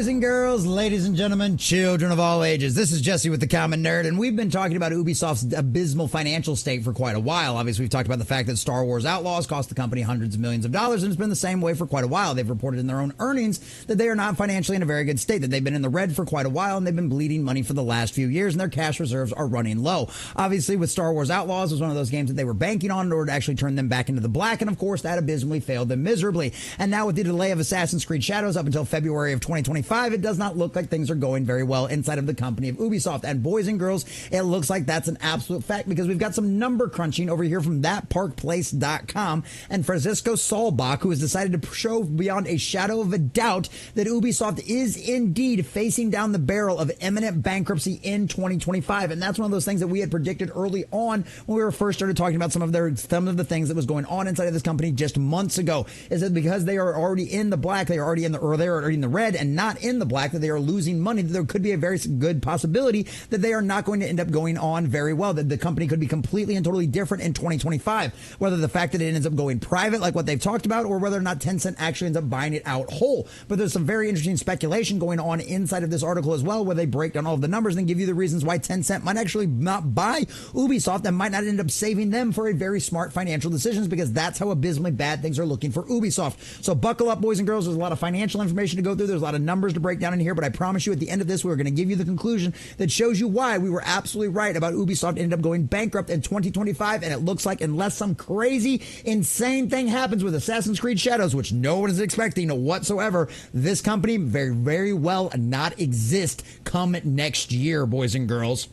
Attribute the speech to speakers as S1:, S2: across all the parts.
S1: boys and girls, ladies and gentlemen, children of all ages. This is Jesse with the Common Nerd, and we've been talking about Ubisoft's abysmal financial state for quite a while. Obviously, we've talked about the fact that Star Wars Outlaws cost the company hundreds of millions of dollars, and it's been the same way for quite a while. They've reported in their own earnings that they are not financially in a very good state, that they've been in the red for quite a while, and they've been bleeding money for the last few years, and their cash reserves are running low. Obviously, with Star Wars Outlaws, it was one of those games that they were banking on in order to actually turn them back into the black, and of course, that abysmally failed them miserably. And now with the delay of Assassin's Creed Shadows up until February of 2025, it does not look like things are going very well inside of the company of Ubisoft. And boys and girls, it looks like that's an absolute fact, because we've got some number crunching over here from thatparkplace.com, and Francisco Solbach, who has decided to show beyond a shadow of a doubt that Ubisoft is indeed facing down the barrel of imminent bankruptcy in 2025. And that's one of those things that we had predicted early on when we were first started talking about some of the things that was going on inside of this company just months ago, is that because they are already in the black, they are already in the red and not in the black, that they are losing money, that there could be a very good possibility that they are not going to end up going on very well, that the company could be completely and totally different in 2025, whether the fact that it ends up going private like what they've talked about, or whether or not Tencent actually ends up buying it out whole. But there's some very interesting speculation going on inside of this article as well, where they break down all of the numbers and give you the reasons why Tencent might actually not buy Ubisoft and might not end up saving them for a very smart financial decisions, because that's how abysmally bad things are looking for Ubisoft. So buckle up, boys and girls. There's a lot of financial information to go through. There's a lot of numbers to break down in here, but I promise you at the end of this, we're going to give you the conclusion that shows you why we were absolutely right about Ubisoft ended up going bankrupt in 2025. And it looks like, unless some crazy, insane thing happens with Assassin's Creed Shadows, which no one is expecting whatsoever, this company very, very well not exist come next year, boys and girls.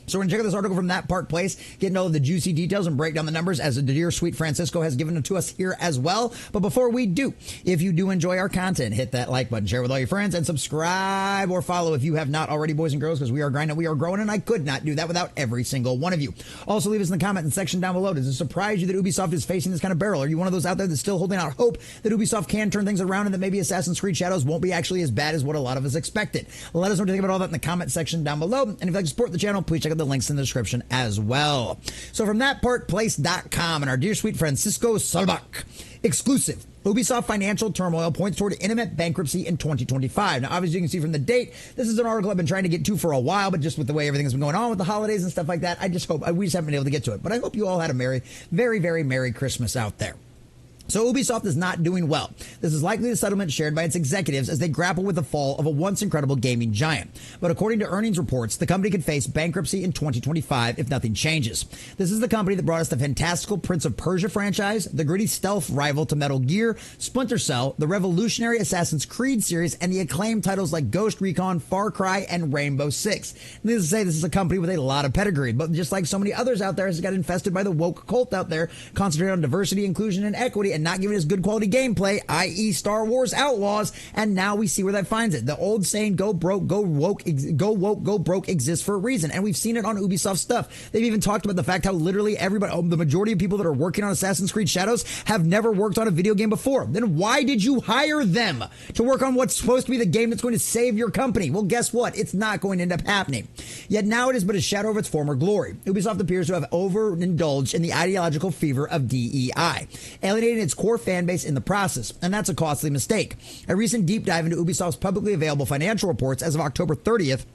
S1: So we're going to check out this article from That Park Place, getting all of the juicy details and break down the numbers, as the dear sweet Francisco has given it to us here as well. But before we do, if you do enjoy our content, hit that like button, share with all your friends, and subscribe or follow if you have not already, boys and girls, because we are grinding, we are growing, and I could not do that without every single one of you. Also, leave us in the comment section down below. Does it surprise you that Ubisoft is facing this kind of barrel? Are you one of those out there that's still holding out hope that Ubisoft can turn things around and that maybe Assassin's Creed Shadows won't be actually as bad as what a lot of us expected? Let us know what you think about all that in the comment section down below. And if you'd like to support the channel, please check out the links in the description as well. So from thatparkplace.com and our dear sweet Francisco Solbach, exclusive. Ubisoft financial turmoil points toward imminent bankruptcy in 2025. Now, obviously, you can see from the date, this is an article I've been trying to get to for a while, but just with the way everything has been going on with the holidays and stuff like that, I just hope we just haven't been able to get to it. But I hope you all had a very, very Merry Christmas out there. So Ubisoft is not doing well. This is likely the settlement shared by its executives as they grapple with the fall of a once incredible gaming giant. But according to earnings reports, the company could face bankruptcy in 2025 if nothing changes. This is the company that brought us the fantastical Prince of Persia franchise, the gritty stealth rival to Metal Gear, Splinter Cell, the revolutionary Assassin's Creed series, and the acclaimed titles like Ghost Recon, Far Cry, and Rainbow Six. Needless to say, this is a company with a lot of pedigree, but just like so many others out there, it's got infested by the woke cult out there, concentrated on diversity, inclusion, and equity, and not giving us good quality gameplay, i.e. Star Wars Outlaws, and now we see where that finds it. The old saying, go broke, go woke, go broke exists for a reason, and we've seen it on Ubisoft stuff. They've even talked about the fact how literally everybody, the majority of people that are working on Assassin's Creed Shadows have never worked on a video game before. Then why did you hire them to work on what's supposed to be the game that's going to save your company? Well, guess what? It's not going to end up happening. Yet now it is but a shadow of its former glory. Ubisoft appears to have overindulged in the ideological fever of DEI, alienating its core fan base in the process, and that's a costly mistake. A recent deep dive into Ubisoft's publicly available financial reports as of October 30th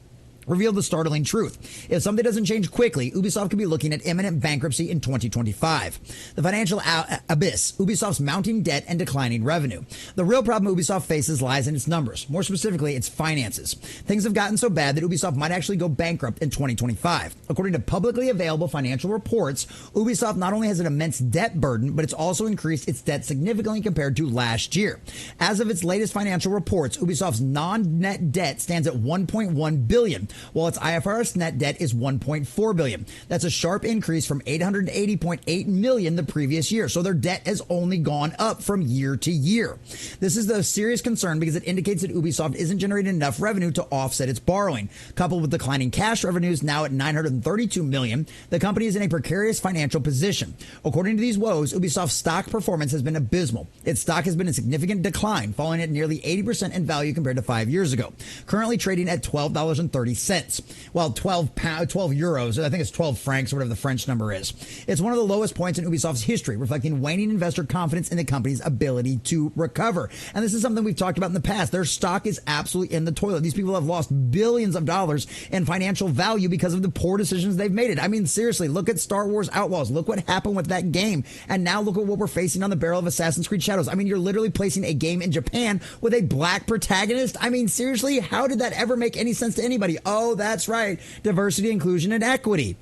S1: revealed the startling truth. If something doesn't change quickly, Ubisoft could be looking at imminent bankruptcy in 2025. The financial abyss, Ubisoft's mounting debt and declining revenue. The real problem Ubisoft faces lies in its numbers, more specifically its finances. Things have gotten so bad that Ubisoft might actually go bankrupt in 2025. According to publicly available financial reports, Ubisoft not only has an immense debt burden, but it's also increased its debt significantly compared to last year. As of its latest financial reports, Ubisoft's non-net debt stands at $1.1 billion, while its IFRS net debt is $1.4 billion. That's a sharp increase from $880.8 million the previous year. So their debt has only gone up from year to year. This is a serious concern because it indicates that Ubisoft isn't generating enough revenue to offset its borrowing. Coupled with declining cash revenues now at $932 million, the company is in a precarious financial position. According to these woes, Ubisoft's stock performance has been abysmal. Its stock has been in significant decline, falling at nearly 80% in value compared to 5 years ago, currently trading at $12.30. cents. Well, 12 euros. I think it's 12 francs or whatever the French number is. It's one of the lowest points in Ubisoft's history, reflecting waning investor confidence in the company's ability to recover. And this is something we've talked about in the past. Their stock is absolutely in the toilet. These people have lost billions of dollars in financial value because of the poor decisions they've made. I mean, seriously, look at Star Wars Outlaws. Look what happened with that game. And now look at what we're facing on the barrel of Assassin's Creed Shadows. I mean, you're literally placing a game in Japan with a black protagonist. I mean, seriously, how did that ever make any sense to anybody? Oh, that's right. Diversity, inclusion, and equity.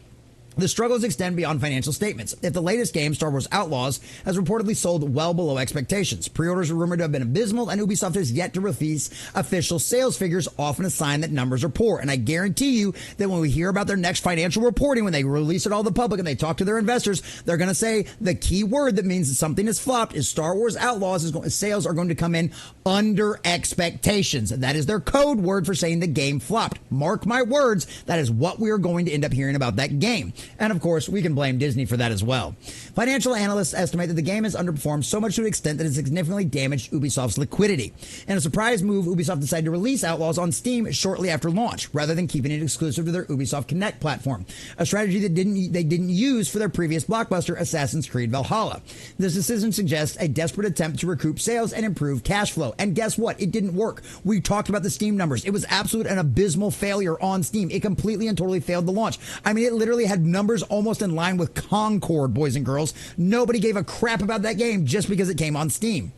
S1: The struggles extend beyond financial statements. If the latest game, Star Wars Outlaws, has reportedly sold well below expectations. Pre-orders are rumored to have been abysmal, and Ubisoft has yet to release official sales figures, often a sign that numbers are poor. And I guarantee you that when we hear about their next financial reporting, when they release it all to the public and they talk to their investors, they're going to say the key word that means that something is flopped is Star Wars Outlaws sales are going to come in under expectations. That is their code word for saying the game flopped. Mark my words, that is what we are going to end up hearing about that game. And of course, we can blame Disney for that as well. Financial analysts estimate that the game has underperformed so much to the extent that it significantly damaged Ubisoft's liquidity. In a surprise move, Ubisoft decided to release Outlaws on Steam shortly after launch, rather than keeping it exclusive to their Ubisoft Connect platform, a strategy that they didn't use for their previous blockbuster, Assassin's Creed Valhalla. This decision suggests a desperate attempt to recoup sales and improve cash flow. And guess what? It didn't work. We talked about the Steam numbers. It was absolute and abysmal failure on Steam. It completely and totally failed the launch. I mean, it literally had numbers almost in line with Concord, boys and girls. Nobody gave a crap about that game just because it came on Steam.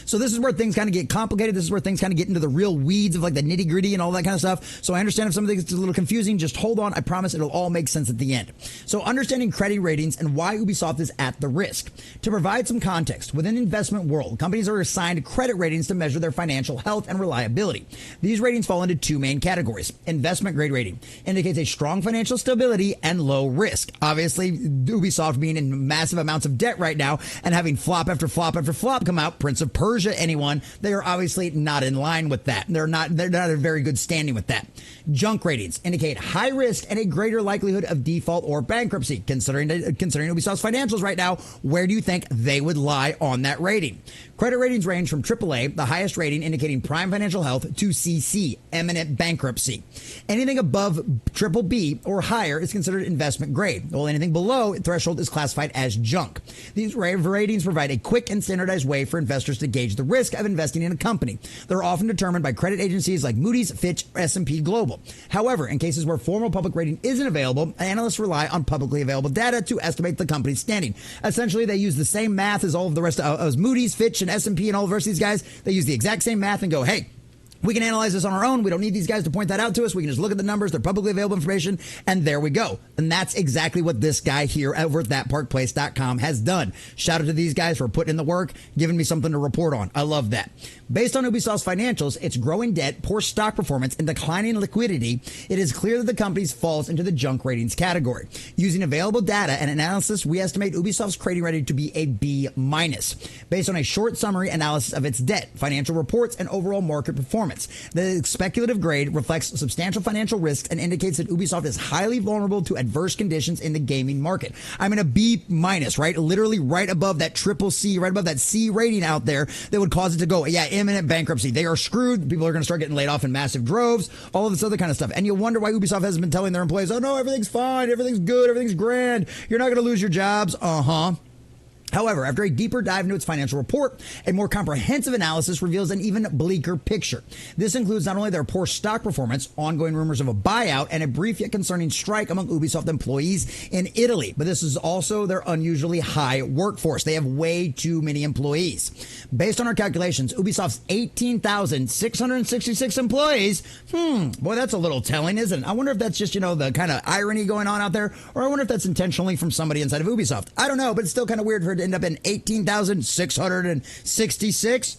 S1: So this is where things kind of get complicated. This is where things kind of get into the real weeds of like the nitty gritty and all that kind of stuff. So I understand if some of things is a little confusing. Just hold on. I promise it'll all make sense at the end. So understanding credit ratings and why Ubisoft is at the risk. To provide some context, within the investment world, companies are assigned credit ratings to measure their financial health and reliability. These ratings fall into two main categories. Investment grade rating indicates a strong financial stability and low risk. Obviously, Ubisoft being in massive amounts of debt right now and having flop after flop after flop come out, Prince of Persia, anyone, they are obviously not in line with that. They're not a very good standing with that. Junk ratings indicate high risk and a greater likelihood of default or bankruptcy. Considering Ubisoft's financials right now, where do you think they would lie on that rating? Credit ratings range from AAA, the highest rating indicating prime financial health, to CC, imminent bankruptcy. Anything above BBB or higher is considered investment grade, while anything below threshold is classified as junk. These ratings provide a quick and standardized way for investors to gauge the risk of investing in a company. They're often determined by credit agencies like Moody's, Fitch, S&P Global. However, in cases where formal public rating isn't available, analysts rely on publicly available data to estimate the company's standing. Essentially, they use the same math as all of the rest of Moody's, Fitch, and S&P and all the rest of these guys. They use the exact same math and go, hey, we can analyze this on our own. We don't need these guys to point that out to us. We can just look at the numbers. They're publicly available information, and there we go. And that's exactly what this guy here over at thatparkplace.com has done. Shout out to these guys for putting in the work, giving me something to report on. I love that. Based on Ubisoft's financials, its growing debt, poor stock performance, and declining liquidity, it is clear that the company falls into the junk ratings category. Using available data and analysis, we estimate Ubisoft's trading rating to be a B-. Based on a short summary analysis of its debt, financial reports, and overall market performance. The speculative grade reflects substantial financial risks and indicates that Ubisoft is highly vulnerable to adverse conditions in the gaming market. I'm in a B-, right? Literally right above that triple C, right above that C rating out there that would cause it to go, yeah, imminent bankruptcy. They are screwed. People are going to start getting laid off in massive droves, all of this other kind of stuff. And you wonder why Ubisoft hasn't been telling their employees, oh no, everything's fine, everything's good, everything's grand. You're not going to lose your jobs. However, after a deeper dive into its financial report, a more comprehensive analysis reveals an even bleaker picture. This includes not only their poor stock performance, ongoing rumors of a buyout, and a brief yet concerning strike among Ubisoft employees in Italy, but this is also their unusually high workforce. They have way too many employees. Based on our calculations, Ubisoft's 18,666 employees, boy, that's a little telling, isn't it? I wonder if that's just, the kind of irony going on out there, or I wonder if that's intentionally from somebody inside of Ubisoft. I don't know, but it's still kind of weird for it to end up in 18,666.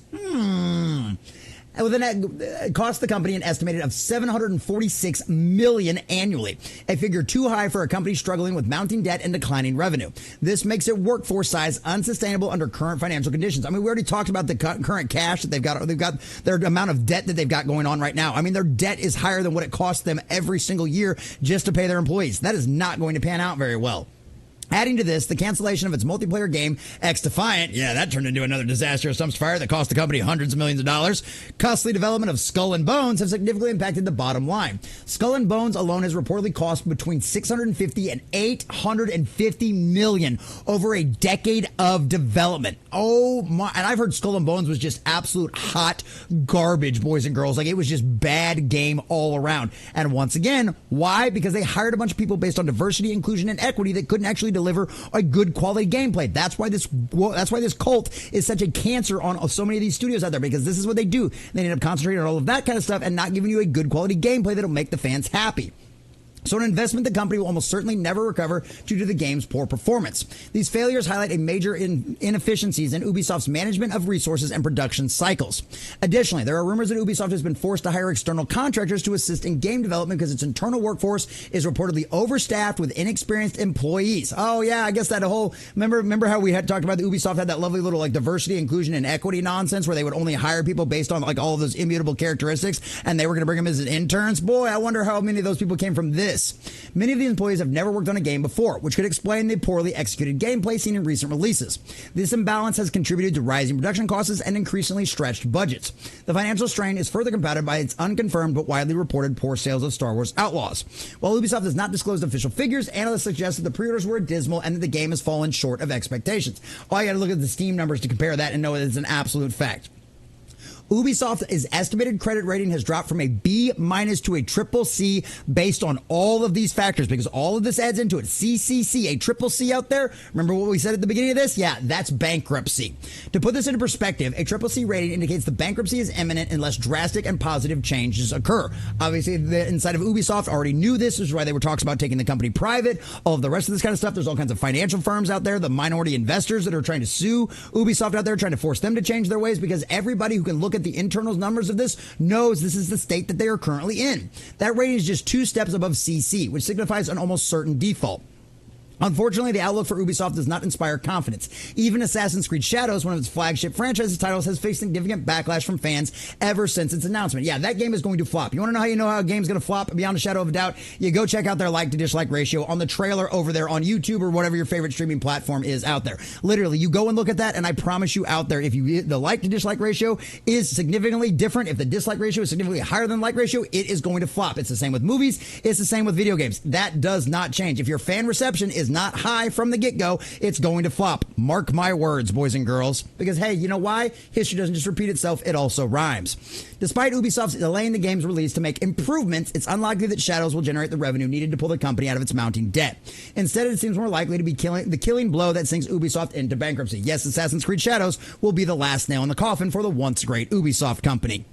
S1: It cost the company an estimated of $746 million annually, a figure too high for a company struggling with mounting debt and declining revenue. This makes it workforce size unsustainable under current financial conditions. I mean, we already talked about the current cash that they've got. They've got their amount of debt that they've got going on right now. I mean, their debt is higher than what it costs them every single year just to pay their employees. That is not going to pan out very well. Adding to this, the cancellation of its multiplayer game, X-Defiant, yeah, that turned into another disastrous dumpster fire that cost the company hundreds of millions of dollars. Costly development of Skull and Bones have significantly impacted the bottom line. Skull and Bones alone has reportedly cost between $650 and $850 million over a decade of development. Oh my, and I've heard Skull and Bones was just absolute hot garbage, boys and girls. Like, it was just bad game all around. And once again, why? Because they hired a bunch of people based on diversity, inclusion, and equity that couldn't actually deliver a good quality gameplay. That's why this cult is such a cancer on so many of these studios out there, because this is what they do. They end up concentrating on all of that kind of stuff and not giving you a good quality gameplay that'll make the fans happy. So an investment the company will almost certainly never recover due to the game's poor performance. These failures highlight a major inefficiencies in Ubisoft's management of resources and production cycles. Additionally, there are rumors that Ubisoft has been forced to hire external contractors to assist in game development because its internal workforce is reportedly overstaffed with inexperienced employees. Oh yeah, I guess that whole, remember how we had talked about the Ubisoft had that lovely little like diversity, inclusion, and equity nonsense where they would only hire people based on like all of those immutable characteristics, and they were going to bring them as interns? Boy, I wonder how many of those people came from this. Many of the employees have never worked on a game before, which could explain the poorly executed gameplay seen in recent releases. This imbalance has contributed to rising production costs and increasingly stretched budgets. The financial strain is further compounded by its unconfirmed but widely reported poor sales of Star Wars Outlaws. While Ubisoft has not disclosed official figures, analysts suggest that the pre-orders were dismal and that the game has fallen short of expectations. All you got to look at the Steam numbers to compare that and know that it's an absolute fact. Ubisoft's estimated credit rating has dropped from a B- to a triple C based on all of these factors, because all of this adds into it. CCC, a triple C out there. Remember what we said at the beginning of this? Yeah, that's bankruptcy. To put this into perspective, a triple C rating indicates the bankruptcy is imminent unless drastic and positive changes occur. Obviously, the inside of Ubisoft already knew this. This is why they were talks about taking the company private, all of the rest of this kind of stuff. There's all kinds of financial firms out there, the minority investors that are trying to sue Ubisoft out there, trying to force them to change their ways, because everybody who can look at the internal numbers of this knows this is the state that they are currently in. That rating is just 2 steps above CC, which signifies an almost certain default. Unfortunately, the outlook for Ubisoft does not inspire confidence. Even Assassin's Creed Shadows, one of its flagship franchise titles, has faced significant backlash from fans ever since its announcement. Yeah, that game is going to flop. You want to know how a game's going to flop beyond a shadow of a doubt? You go check out their like to dislike ratio on the trailer over there on YouTube or whatever your favorite streaming platform is out there. Literally, you go and look at that, and I promise you out there, if the like to dislike ratio is significantly different, if the dislike ratio is significantly higher than like ratio, it is going to flop. It's the same with movies. It's the same with video games. That does not change. If your fan reception is not high from the get-go, it's going to flop. Mark my words, boys and girls. Because, hey, you know why? History doesn't just repeat itself, it also rhymes. Despite Ubisoft's delaying the game's release to make improvements, it's unlikely that Shadows will generate the revenue needed to pull the company out of its mounting debt. Instead, it seems more likely to be the killing blow that sinks Ubisoft into bankruptcy. Yes, Assassin's Creed Shadows will be the last nail in the coffin for the once great Ubisoft company.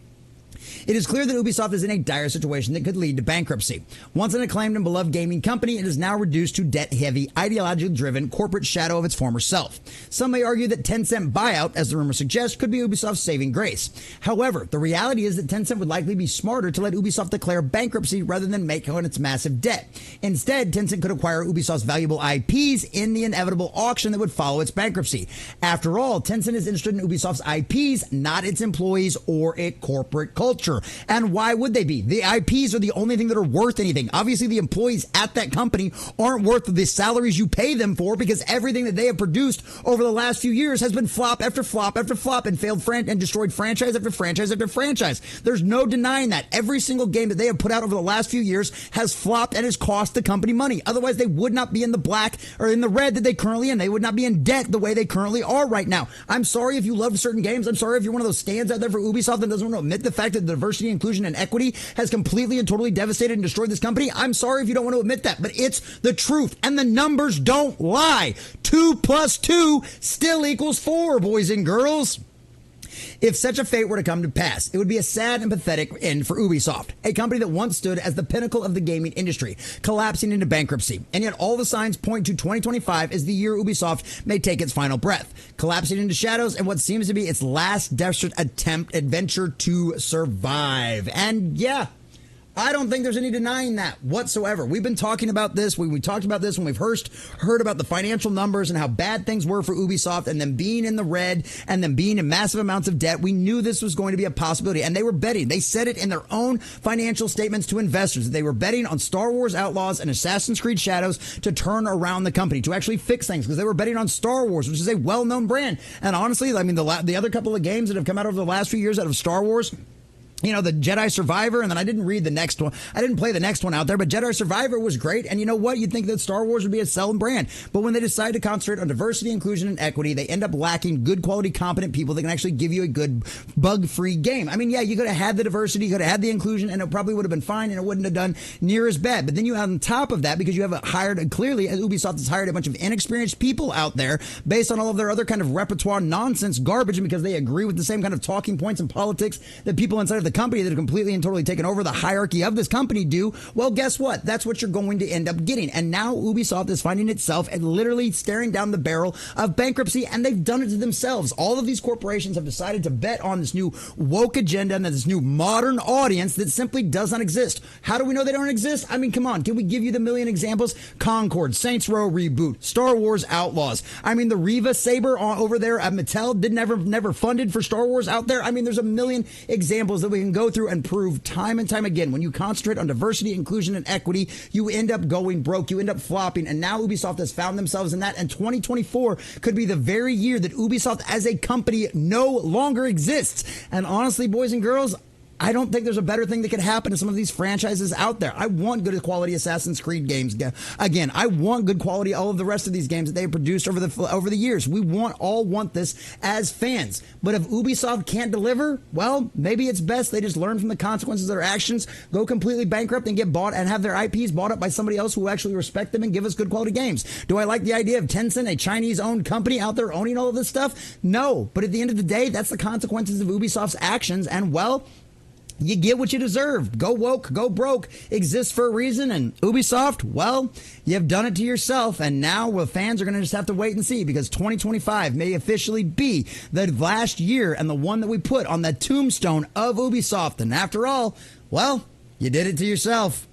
S1: It is clear that Ubisoft is in a dire situation that could lead to bankruptcy. Once an acclaimed and beloved gaming company, it is now reduced to debt-heavy, ideologically driven corporate shadow of its former self. Some may argue that Tencent buyout, as the rumor suggests, could be Ubisoft's saving grace. However, the reality is that Tencent would likely be smarter to let Ubisoft declare bankruptcy rather than make on its massive debt. Instead, Tencent could acquire Ubisoft's valuable IPs in the inevitable auction that would follow its bankruptcy. After all, Tencent is interested in Ubisoft's IPs, not its employees or its corporate culture. And why would they be? The IPs are the only thing that are worth anything. Obviously, the employees at that company aren't worth the salaries you pay them for, because everything that they have produced over the last few years has been flop after flop after flop and failed and destroyed franchise after franchise after franchise. There's no denying that. Every single game that they have put out over the last few years has flopped and has cost the company money. Otherwise, they would not be in the black or in the red that they currently in. They would not be in debt the way they currently are right now. I'm sorry if you love certain games. I'm sorry if you're one of those stands out there for Ubisoft that doesn't want to admit the fact that the diversity, inclusion, and equity has completely and totally devastated and destroyed this company. I'm sorry if you don't want to admit that, but it's the truth, and the numbers don't lie. 2 + 2 still equals 4, boys and girls. If such a fate were to come to pass, it would be a sad and pathetic end for Ubisoft, a company that once stood as the pinnacle of the gaming industry, collapsing into bankruptcy. And yet all the signs point to 2025 as the year Ubisoft may take its final breath, collapsing into shadows and what seems to be its last desperate adventure to survive. And yeah, I don't think there's any denying that whatsoever. We've been talking about this. We talked about this when we've first heard about the financial numbers and how bad things were for Ubisoft and them being in the red and them being in massive amounts of debt. We knew this was going to be a possibility, and they were betting. They said it in their own financial statements to investors. They were betting on Star Wars Outlaws and Assassin's Creed Shadows to turn around the company, to actually fix things, because they were betting on Star Wars, which is a well-known brand. And honestly, I mean, the other couple of games that have come out over the last few years out of Star Wars, you know, the Jedi Survivor, and then I didn't read the next one. I didn't play the next one out there, but Jedi Survivor was great. And you know what? You'd think that Star Wars would be a selling brand. But when they decide to concentrate on diversity, inclusion, and equity, they end up lacking good quality, competent people that can actually give you a good bug-free game. I mean, yeah, you could have had the diversity, you could have had the inclusion, and it probably would have been fine, and it wouldn't have done near as bad. But then you on top of that, because you have clearly, Ubisoft has hired a bunch of inexperienced people out there based on all of their other kind of repertoire nonsense garbage, and because they agree with the same kind of talking points and politics that people inside of the company that are completely and totally taken over the hierarchy of this company do. Well, guess what? That's what you're going to end up getting. And now Ubisoft is finding itself and literally staring down the barrel of bankruptcy, and they've done it to themselves. All of these corporations have decided to bet on this new woke agenda and this new modern audience that simply does not exist. How do we know they don't exist? I mean, come on. Can we give you the million examples? Concord, Saints Row reboot, Star Wars Outlaws. I mean, the Riva Saber over there at Mattel never funded for Star Wars out there. I mean, there's a million examples that we can go through and prove time and time again. When you concentrate on diversity, inclusion, and equity, you end up going broke. You end up flopping. And now Ubisoft has found themselves in that. And 2024 could be the very year that Ubisoft as a company no longer exists. And honestly, boys and girls, I don't think there's a better thing that could happen to some of these franchises out there. I want good quality Assassin's Creed games. Again, I want good quality all of the rest of these games that they've produced over the years. We all want this as fans. But if Ubisoft can't deliver, well, maybe it's best they just learn from the consequences of their actions, go completely bankrupt, and get bought and have their IPs bought up by somebody else who actually respect them and give us good quality games. Do I like the idea of Tencent, a Chinese-owned company, out there owning all of this stuff? No. But at the end of the day, that's the consequences of Ubisoft's actions. And, well, you get what you deserve. Go woke, go broke, exists for a reason. And Ubisoft, well, you've done it to yourself. And now fans are going to just have to wait and see, because 2025 may officially be the last year and the one that we put on the tombstone of Ubisoft. And after all, well, you did it to yourself.